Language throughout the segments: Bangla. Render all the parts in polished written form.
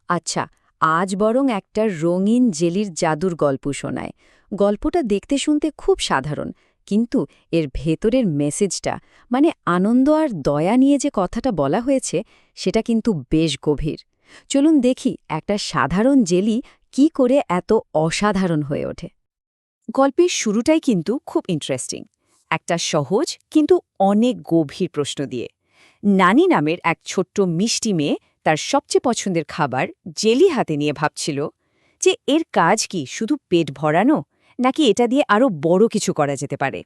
আচ্ছা, আজ বরং একটা রঙিন জেলির জাদুর গল্প শোনায়। গল্পটা দেখতে শুনতে খুব সাধারণ, কিন্তু এর ভেতরের মেসেজটা, মানে আনন্দ আর দয়া নিয়ে যে কথাটা বলা হয়েছে, সেটা কিন্তু বেশ গভীর। চলুন দেখি একটা সাধারণ জেলি কি করে এত অসাধারণ হয়ে ওঠে। গল্পের শুরুটাই কিন্তু খুব ইন্টারেস্টিং। একটা সহজ কিন্তু অনেক গভীর প্রশ্ন দিয়ে। নানি নামের এক ছোট্ট মিষ্টি মেয়ে তার সবচেয়ে পছন্দের খাবার জেলি হাতে নিয়ে ভাবছিল যে এর কাজ কি শুধু পেট ভরানো, নাকি এটা দিয়ে আরও বড় কিছু করা যেতে পারে।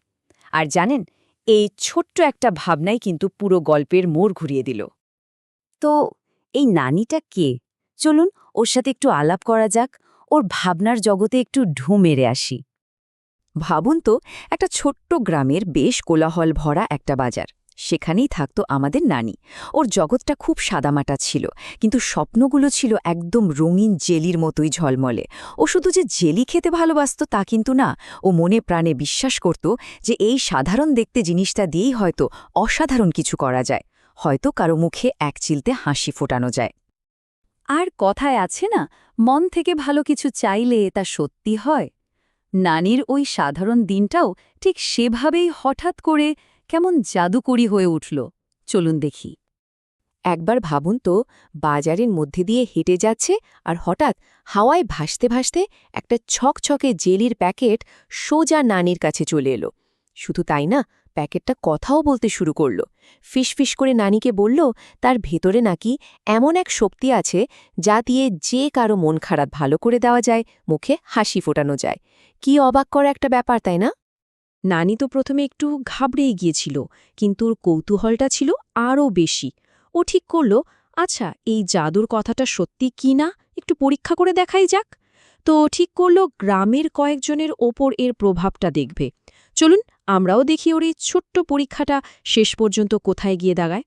আর জানেন, এই ছোট্ট একটা ভাবনাই কিন্তু পুরো গল্পের মোড় ঘুরিয়ে দিল। তো এই নানিটা কে? চলুন ওর সাথে একটু আলাপ করা যাক, ওর ভাবনার জগতে একটু ঢু মেরে আসি। ভাবুন তো, একটা ছোট্ট গ্রামের বেশ কোলাহল ভরা একটা বাজার। সেখানেই থাকতো আমাদের নানি। ওর জগৎটা খুব সাদামাটা ছিল, কিন্তু স্বপ্নগুলো ছিল একদম রঙিন জেলির মতোই ঝলমলে। ও শুধু যে জেলি খেতে ভালোবাসত তা কিন্তু না, ও মনে প্রাণে বিশ্বাস করত যে এই সাধারণ দেখতে জিনিসটা দিয়েই হয়তো অসাধারণ কিছু করা যায়, হয়তো কারো মুখে এক চিলতে হাসি ফোটানো যায়। আর কথায় আছে না, মন থেকে ভালো কিছু চাইলে তা সত্যি হয়। নানির ওই সাধারণ দিনটাও ঠিক সেভাবেই হঠাৎ করে কেমন জাদুকরি হয়ে উঠল। চলুন দেখি। একবার ভাবুন তো, বাজারের মধ্যে দিয়ে হেঁটে যাচ্ছে আর হঠাৎ হাওয়ায় ভাসতে ভাসতে একটা ছকছকে জেলির প্যাকেট সোজা নানির কাছে চলে এলো। শুধু তাই না, প্যাকেটটা কথাও বলতে শুরু করল। ফিসফিস করে নানিকে বলল তার ভেতরে নাকি এমন এক শক্তি আছে যা দিয়ে যে কারো মন খারাপ ভালো করে দেওয়া যায়, মুখে হাসি ফোটানো যায়। কি অবাক করা একটা ব্যাপার, তাই না? নানি তো প্রথমে একটু ঘাবড়েই গিয়েছিল, কিন্তু ওর কৌতূহলটা ছিল আরও বেশি। ও ঠিক করল, আচ্ছা, এই জাদুর কথাটা সত্যি কি না একটু পরীক্ষা করে দেখাই যাক। তো ঠিক করল গ্রামের কয়েকজনের ওপর এর প্রভাবটা দেখবে। চলুন আমরাও দেখি ওর এই ছোট্ট পরীক্ষাটা শেষ পর্যন্ত কোথায় গিয়ে দাগায়।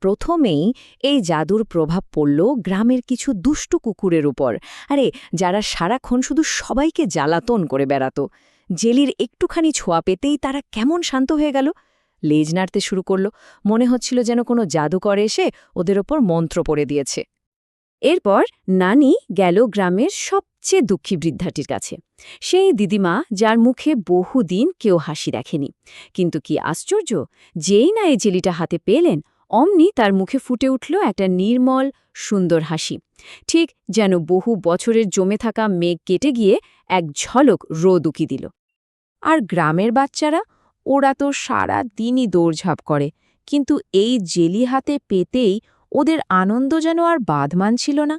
প্রথমেই এই জাদুর প্রভাব পড়ল গ্রামের কিছু দুষ্টু কুকুরের উপর। আরে, যারা সারাক্ষণ শুধু সবাইকে জ্বালাতন করে বেড়াত। জেলির একটুখানি ছোঁয়া পেতেই তারা কেমন শান্ত হয়ে গেল, লেজ নাড়তে শুরু করল। মনে হচ্ছিল যেন কোনো জাদুকর এসে ওদের ওপর মন্ত্র পড়ে দিয়েছে। এরপর নানি গেল গ্রামের সবচেয়ে দুঃখী বৃদ্ধাটির কাছে, সেই দিদিমা যার মুখে বহুদিন কেউ হাসি দেখেনি। কিন্তু কি আশ্চর্য, যেই না এই জেলিটা হাতে পেলেন, অমনি তার মুখে ফুটে উঠল একটা নির্মল সুন্দর হাসি, ঠিক যেন বহু বছরের জমে থাকা মেঘ কেটে গিয়ে এক ঝলক রোদ উকি দিল। আর গ্রামের বাচ্চারা, ওরা তো সারা দিনই দৌড়ঝাঁপ করে, কিন্তু এই জেলি হাতে পেতেই ওদের আনন্দ যেন আর বাঁধ মানছিল না।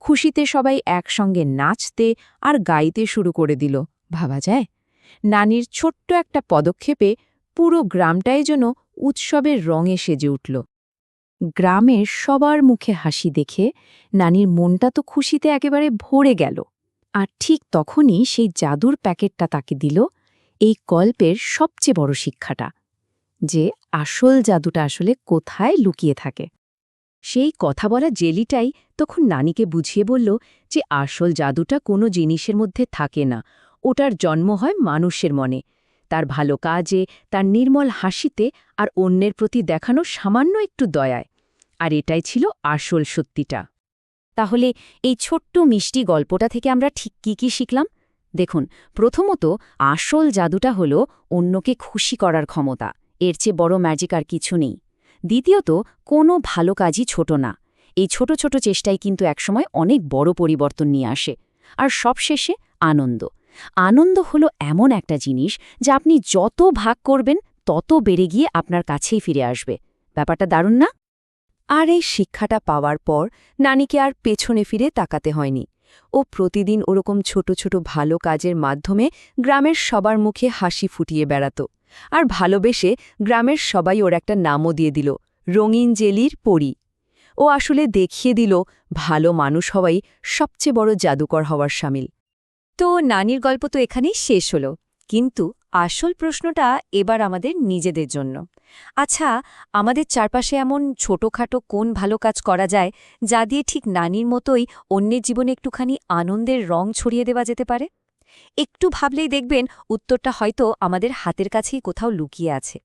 খুশিতে সবাই একসঙ্গে নাচতে আর গাইতে শুরু করে দিল। ভাবা যায়, নানির ছোট্ট একটা পদক্ষেপে পুরো গ্রামটাই যেন উৎসবের রঙে সেজে উঠল। গ্রামের সবার মুখে হাসি দেখে নানির মনটা তো খুশিতে একেবারে ভরে গেল। আর ঠিক তখনই সেই জাদুর প্যাকেটটা তাকে দিল এই গল্পের সবচেয়ে বড় শিক্ষাটা, যে আসল জাদুটা আসলে কোথায় লুকিয়ে থাকে। সেই কথা বলা জেলিটাই তখন নানিকে বুঝিয়ে বলল যে আসল জাদুটা কোনো জিনিসের মধ্যে থাকে না, ওটার জন্ম হয় মানুষের মনে, তার ভালো কাজে, তার নির্মল হাসিতে আর অন্যের প্রতি দেখানো সামান্য একটু দয়ায়। আর এটাই ছিল আসল সত্যিটা। তাহলে এই ছোট্ট মিষ্টি গল্পটা থেকে আমরা ঠিক কি শিখলাম? দেখুন, প্রথমত, আসল জাদুটা হলো অন্যকে খুশি করার ক্ষমতা। এর চেয়ে বড় ম্যাজিক আর কিছু নেই। দ্বিতীয়ত, কোনো ভালো কাজই ছোট না। এই ছোট ছোট চেষ্টাই কিন্তু একসময় অনেক বড় পরিবর্তন নিয়ে আসে। আর সবশেষে আনন্দ। আনন্দ হলো এমন একটা জিনিস যা আপনি যত ভাগ করবেন তত বেড়ে গিয়ে আপনার কাছেই ফিরে আসবে। ব্যাপারটা দারুণ না? আর এই শিক্ষাটা পাওয়ার পর নানিকে আর পেছনে ফিরে তাকাতে হয়নি। ও প্রতিদিন ওরকম ছোট ছোট ভালো কাজের মাধ্যমে গ্রামের সবার মুখে হাসি ফুটিয়ে বেড়াত। আর ভালোবেসে গ্রামের সবাই ওর একটা নামও দিয়ে দিল, রঙিন জেলির পরী। ও আসলে দেখিয়ে দিল ভালো মানুষ হওয়াই সবচেয়ে বড় জাদুকর হওয়ার শামিল। তো নানির গল্প তো এখানেই শেষ হলো, কিন্তু আসল প্রশ্নটা এবার আমাদের নিজেদের জন্য। আচ্ছা, আমাদের চারপাশে এমন ছোটখাটো কোন ভালো কাজ করা যায় যা দিয়ে ঠিক নানির মতোই অন্যের জীবনে একটুখানি আনন্দের রং ছড়িয়ে দেওয়া যেতে পারে? একটু ভাবলেই দেখবেন উত্তরটা হয়তো আমাদের হাতের কাছেই কোথাও লুকিয়ে আছে।